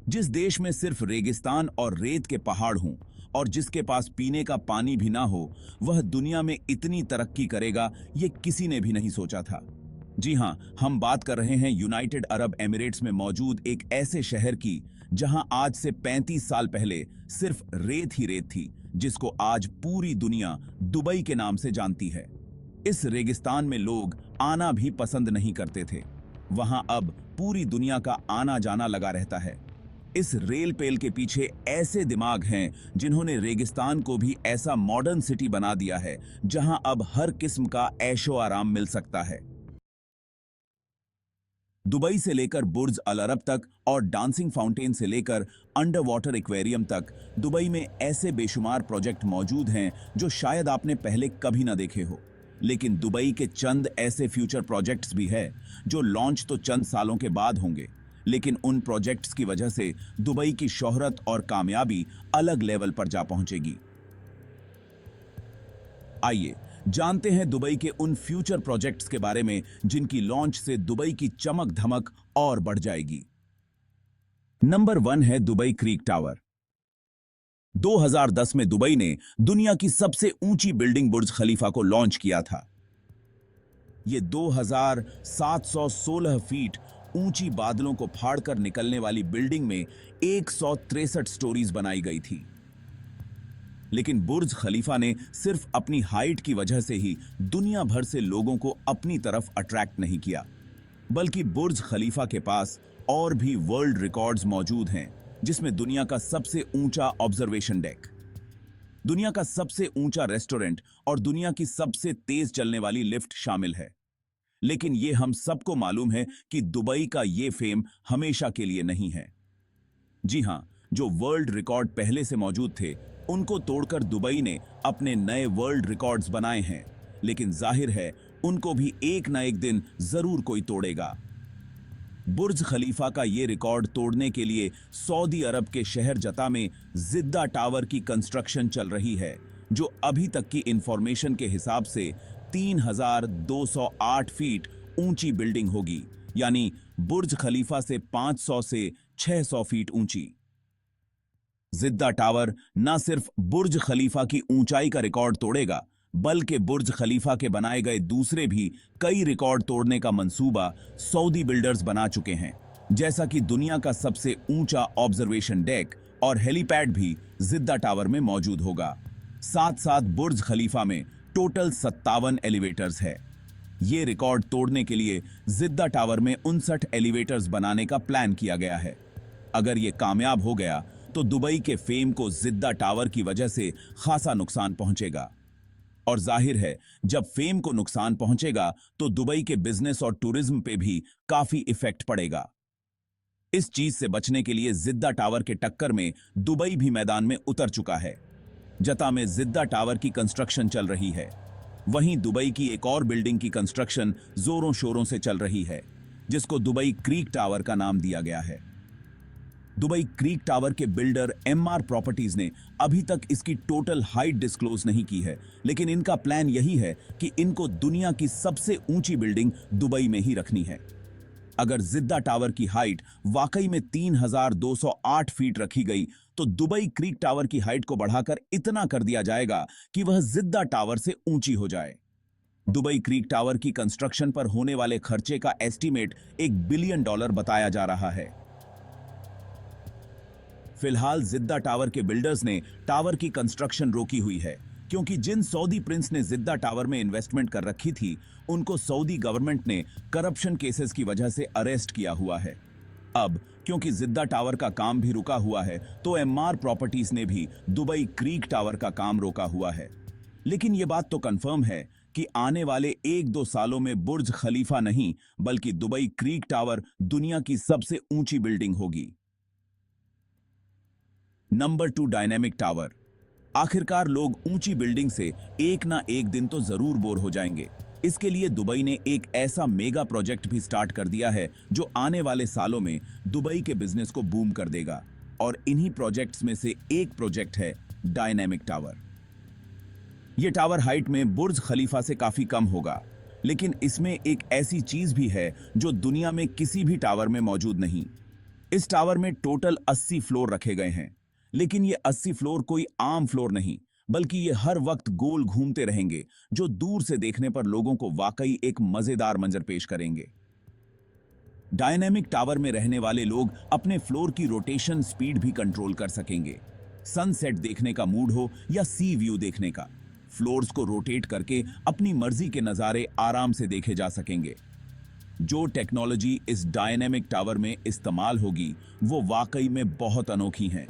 जिस देश में सिर्फ रेगिस्तान और रेत के पहाड़ हों और जिसके पास पीने का पानी भी ना हो, वह दुनिया में इतनी तरक्की करेगा, ये किसी ने भी नहीं सोचा था। जी हां, हम बात कर रहे हैं यूनाइटेड अरब एमिरेट्स में मौजूद एक ऐसे शहर की जहां आज से 35 साल पहले सिर्फ रेत ही रेत थी, जिसको आज पूरी दुनिया दुबई के नाम से जानती है। इस रेगिस्तान में लोग आना भी पसंद नहीं करते थे। वहां अब पूरी दुनिया का आना जाना लगा रहता है। इस रेल पेल के पीछे ऐसे दिमाग हैं जिन्होंने रेगिस्तान को भी ऐसा मॉडर्न सिटी बना दिया है जहां अब हर किस्म का ऐशो आराम मिल सकता है। दुबई से लेकर बुर्ज अल अरब तक और डांसिंग फाउंटेन से लेकर अंडर वाटर एक्वेरियम तक दुबई में ऐसे बेशुमार प्रोजेक्ट मौजूद हैं जो शायद आपने पहले कभी ना देखे हो। लेकिन दुबई के चंद ऐसे फ्यूचर प्रोजेक्ट्स भी हैं जो लॉन्च तो चंद सालों के बाद होंगे, लेकिन उन प्रोजेक्ट्स की वजह से दुबई की शोहरत और कामयाबी अलग लेवल पर जा पहुंचेगी। आइए जानते हैं दुबई के उन फ्यूचर प्रोजेक्ट्स के बारे में जिनकी लॉन्च से दुबई की चमक धमक और बढ़ जाएगी। नंबर 1 है दुबई क्रीक टावर। 2010 में दुबई ने दुनिया की सबसे ऊंची बिल्डिंग बुर्ज खलीफा को लॉन्च किया था। यह 2716 फीट ऊंची बादलों को फाड़कर निकलने वाली बिल्डिंग में 163 स्टोरीज बनाई गई थी। लेकिन बुर्ज खलीफा ने सिर्फ अपनी हाइट की वजह से ही दुनिया भर से लोगों को अपनी तरफ अट्रैक्ट नहीं किया, बल्कि बुर्ज खलीफा के पास और भी वर्ल्ड रिकॉर्ड्स मौजूद हैं, जिसमें दुनिया का सबसे ऊंचा ऑब्जर्वेशन डेक, दुनिया का सबसे ऊंचा रेस्टोरेंट और दुनिया की सबसे तेज चलने वाली लिफ्ट शामिल है। लेकिन यह हम सबको मालूम है कि दुबई का यह फेम हमेशा के लिए नहीं है। जी हां, जो वर्ल्ड रिकॉर्ड पहले से मौजूद थे उनको तोड़कर दुबई ने अपने नए वर्ल्ड रिकॉर्ड्स बनाए हैं, लेकिन जाहिर है उनको भी एक ना एक दिन जरूर कोई तोड़ेगा। बुर्ज खलीफा का यह रिकॉर्ड तोड़ने के लिए सऊदी अरब के शहर जता में जिद्दा टावर की कंस्ट्रक्शन चल रही है, जो अभी तक की इंफॉर्मेशन के हिसाब से 3208 फीट ऊंची बिल्डिंग होगी, यानी बुर्ज खलीफा से 500 से 600 फीट ऊंची। जिद्दा टावर न सिर्फ बुर्ज खलीफा की ऊंचाई का रिकॉर्ड तोड़ेगा, बल्कि बुर्ज खलीफा के बनाए गए दूसरे भी कई रिकॉर्ड तोड़ने का मंसूबा सऊदी बिल्डर्स बना चुके हैं, जैसा कि दुनिया का सबसे ऊंचा ऑब्जर्वेशन डेक और हेलीपैड भी जिद्दा टावर में मौजूद होगा। साथ साथ बुर्ज खलीफा में टोटल 57 एलिवेटर्स है। ये रिकॉर्ड तोड़ने के लिए जिद्दा टावर में 59 एलिवेटर्स बनाने का प्लान किया गया है। अगर ये कामयाब हो गया तो दुबई के फेम को जिद्दा टावर की वजह से खासा नुकसान पहुंचेगा, और जाहिर है जब फेम को नुकसान पहुंचेगा तो दुबई के बिजनेस और टूरिज्म पे भी काफी इफेक्ट पड़ेगा। इस चीज से बचने के लिए जिद्दा टावर के टक्कर में दुबई भी मैदान में उतर चुका है। जता में जिद्दा टावर की कंस्ट्रक्शन चल रही है, वहीं दुबई की एक और बिल्डिंग की कंस्ट्रक्शन जोरों शोरों से चल रही है, जिसको दुबई क्रीक टावर का नाम दिया गया है। दुबई क्रीक टावर के बिल्डर एमआर प्रॉपर्टीज ने अभी तक इसकी टोटल हाइट डिस्क्लोज नहीं की है, लेकिन इनका प्लान यही है कि इनको दुनिया की सबसे ऊंची बिल्डिंग दुबई में ही रखनी है। अगर जिद्दा टावर की हाइट वाकई में 3208 फीट रखी गई तो दुबई क्रीक टावर की हाइट को बढ़ाकर इतना कर दिया जाएगा कि वह जिद्दा टावर से ऊंची हो जाए। दुबई क्रीक टावर की कंस्ट्रक्शन पर होने वाले खर्चे का एस्टीमेट $1 बिलियन बताया जा रहा है। फिलहाल जिद्दा टावर के बिल्डर्स ने टावर की कंस्ट्रक्शन रोकी हुई है, क्योंकि जिन सऊदी प्रिंस ने जिद्दा टावर में इन्वेस्टमेंट कर रखी थी उनको सऊदी गवर्नमेंट ने करप्शन केसेस की वजह से अरेस्ट किया हुआ है। अब क्योंकि जिद्दा टावर का काम भी रुका हुआ है तो एमआर प्रॉपर्टीज ने भी दुबई क्रीक टावर का काम रोका हुआ है। लेकिन यह बात तो कंफर्म है कि आने वाले 1-2 सालों में बुर्ज खलीफा नहीं बल्कि दुबई क्रीक टावर दुनिया की सबसे ऊंची बिल्डिंग होगी। Number 2 dynamic tower. आखिरकार लोग ऊंची बिल्डिंग से एक ना एक दिन तो जरूर बोर हो जाएंगे। इसके लिए दुबई ने एक ऐसा मेगा प्रोजेक्ट भी स्टार्ट कर दिया है जो आने वाले सालों में दुबई के बिजनेस को बूम कर देगा, और इन्हीं प्रोजेक्ट्स में से एक प्रोजेक्ट है डायनेमिक टावर। यह टावर हाइट में बुर्ज खलीफा से काफी कम होगा, लेकिन इसमें एक ऐसी चीज भी है जो दुनिया में किसी भी टावर में मौजूद नहीं। इस टावर में टोटल 80 फ्लोर रखे गए हैं, लेकिन ये 80 फ्लोर कोई आम फ्लोर नहीं, बल्कि ये हर वक्त गोल घूमते रहेंगे, जो दूर से देखने पर लोगों को वाकई एक मजेदार मंजर पेश करेंगे। डायनेमिक टावर में रहने वाले लोग अपने फ्लोर की रोटेशन स्पीड भी कंट्रोल कर सकेंगे। सनसेट देखने का मूड हो या सी व्यू देखने का, फ्लोर्स को रोटेट करके अपनी मर्जी के नज़ारे आराम से देखे जा सकेंगे। जो टेक्नोलॉजी इस डायनेमिक टावर में इस्तेमाल होगी वो वाकई में बहुत अनोखी है।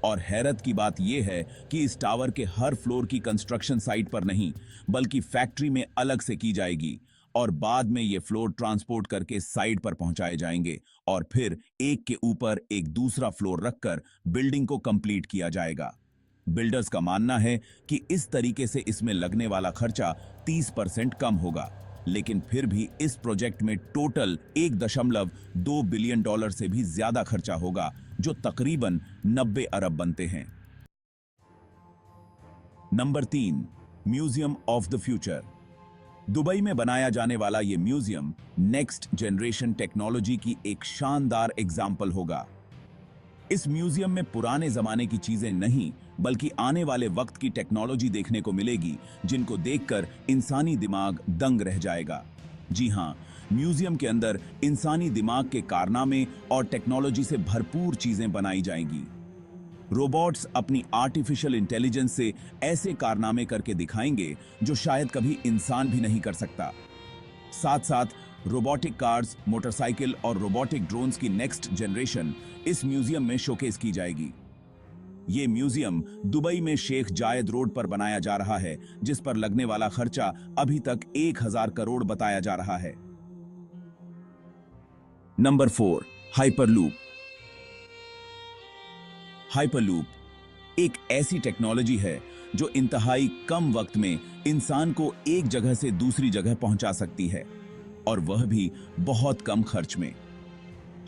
और हैरत की बात यह है कि इस टावर के हर फ्लोर की कंस्ट्रक्शन साइट पर नहीं, बल्कि फैक्ट्री में अलग से की जाएगी और बाद में ये फ्लोर ट्रांसपोर्ट करके साइट पर पहुंचाए जाएंगे और फिर एक के ऊपर एक दूसरा फ्लोर रखकर बिल्डिंग को कंप्लीट किया जाएगा। बिल्डर्स का मानना है कि इस तरीके से इसमें लगने वाला खर्चा 30% कम होगा, लेकिन फिर भी इस प्रोजेक्ट में टोटल 1.2 बिलियन डॉलर से भी ज्यादा खर्चा होगा, जो तकरीबन 90 अरब बनते हैं। Number 3, museum of the future. Dubai में बनाया जाने वाला यह म्यूजियम नेक्स्ट जनरेशन टेक्नोलॉजी की एक शानदार एग्जाम्पल होगा। इस म्यूजियम में पुराने जमाने की चीजें नहीं, बल्कि आने वाले वक्त की टेक्नोलॉजी देखने को मिलेगी, जिनको देखकर इंसानी दिमाग दंग रह जाएगा। जी हां, म्यूजियम के अंदर इंसानी दिमाग के कारनामे और टेक्नोलॉजी से भरपूर चीजें बनाई जाएंगी। रोबोट्स अपनी आर्टिफिशियल इंटेलिजेंस से ऐसे कारनामे करके दिखाएंगे जो शायद कभी इंसान भी नहीं कर सकता। साथ साथ रोबोटिक कार्स, मोटरसाइकिल और रोबोटिक ड्रोन्स की नेक्स्ट जनरेशन इस म्यूजियम में शोकेस की जाएगी। ये म्यूजियम दुबई में शेख जायद रोड पर बनाया जा रहा है, जिस पर लगने वाला खर्चा अभी तक 1000 करोड़ बताया जा रहा है। Number 4, hyperloop. हाइपरलूप एक ऐसी टेक्नोलॉजी है जो इंतहाई कम वक्त में इंसान को एक जगह से दूसरी जगह पहुंचा सकती है, और वह भी बहुत कम खर्च में।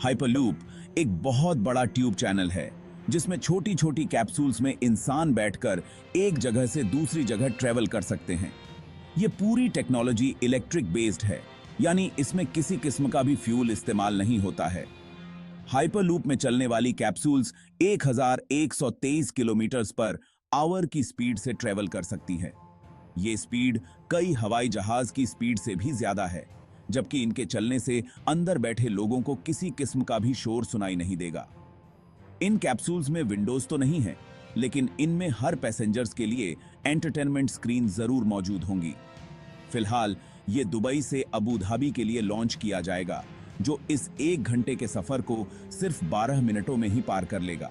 हाइपरलूप एक बहुत बड़ा ट्यूब चैनल है जिसमें छोटी छोटी कैप्सूल्स में इंसान बैठकर एक जगह से दूसरी जगह ट्रेवल कर सकते हैं। यह पूरी टेक्नोलॉजी इलेक्ट्रिक बेस्ड है, यानी इसमें किसी किस्म का भी फ्यूल इस्तेमाल नहीं होता है। हाइपरलूप में चलने वाली कैप्सूल्स 1123 किलोमीटर पर आवर की स्पीड से ट्रेवल कर सकती है। ये स्पीड कई हवाई जहाज की स्पीड से भी ज्यादा है, जबकि इनके चलने से अंदर बैठे लोगों को किसी किस्म का भी शोर सुनाई नहीं देगा। इन कैप्सूल्स में विंडोज तो नहीं है, लेकिन इनमें हर पैसेंजर्स के लिए एंटरटेनमेंट स्क्रीन जरूर मौजूद होंगी। फिलहाल ये दुबई से अबू धाबी के लिए लॉन्च किया जाएगा, जो इस 1 घंटे के सफर को सिर्फ 12 मिनटों में ही पार कर लेगा।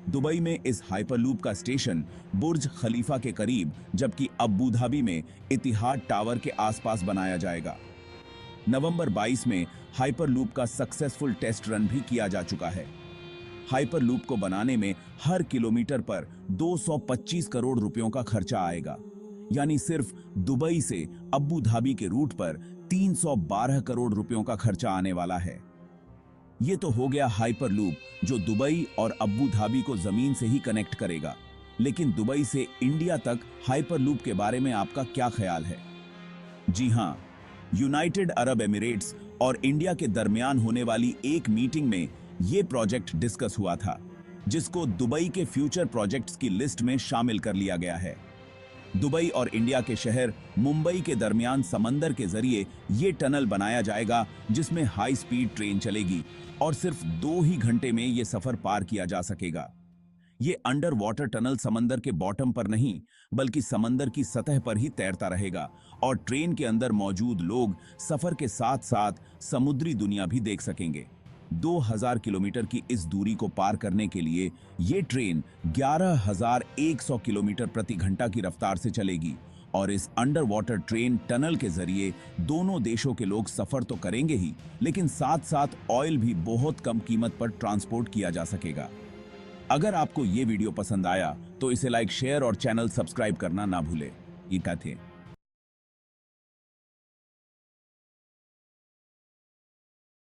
दुबई में इस हाइपरलूप का स्टेशन बुर्ज खलीफा के करीब, जबकि अबू धाबी में इतिहाद टावर के आसपास बनाया जाएगा। नवंबर 22 में हाइपरलूप का सक्सेसफुल टेस्ट रन भी किया जा चुका है। हाइपरलूप को बनाने में हर किलोमीटर पर 225 करोड़ रुपयों का खर्चा आएगा, यानी सिर्फ दुबई से अबू धाबी के रूट पर 312 करोड़ रुपयों का खर्चा आने वाला है। यह तो हो गया हाइपरलूप, जो दुबई और अबू धाबी को जमीन से ही कनेक्ट करेगा। लेकिन दुबई से इंडिया तक हाइपरलूप के बारे में आपका क्या ख्याल है? जी हां, यूनाइटेड अरब एमिरेट्स और इंडिया के दरमियान होने वाली एक मीटिंग में यह प्रोजेक्ट डिस्कस हुआ था, जिसको दुबई के फ्यूचर प्रोजेक्ट्स की लिस्ट में शामिल कर लिया गया है। दुबई और इंडिया के शहर मुंबई के दरमियान समंदर के जरिए यह टनल बनाया जाएगा, जिसमें हाई स्पीड ट्रेन चलेगी और सिर्फ 2 ही घंटे में यह सफर पार किया जा सकेगा। ये अंडर वाटर टनल समंदर के बॉटम पर नहीं, बल्कि समंदर की सतह पर ही तैरता रहेगा, और ट्रेन के अंदर मौजूद लोग सफर के साथ साथ समुद्री दुनिया भी देख सकेंगे। 2000 किलोमीटर की इस दूरी को पार करने के लिए ये ट्रेन 11,100 किलोमीटर प्रति घंटा की रफ्तार से चलेगी, और इस अंडर वाटर ट्रेन टनल के जरिए दोनों देशों के लोग सफर तो करेंगे ही, लेकिन साथ साथ ऑयल भी बहुत कम कीमत पर ट्रांसपोर्ट किया जा सकेगा। अगर आपको ये वीडियो पसंद आया तो इसे लाइक, शेयर और चैनल सब्सक्राइब करना ना भूले। ये थे।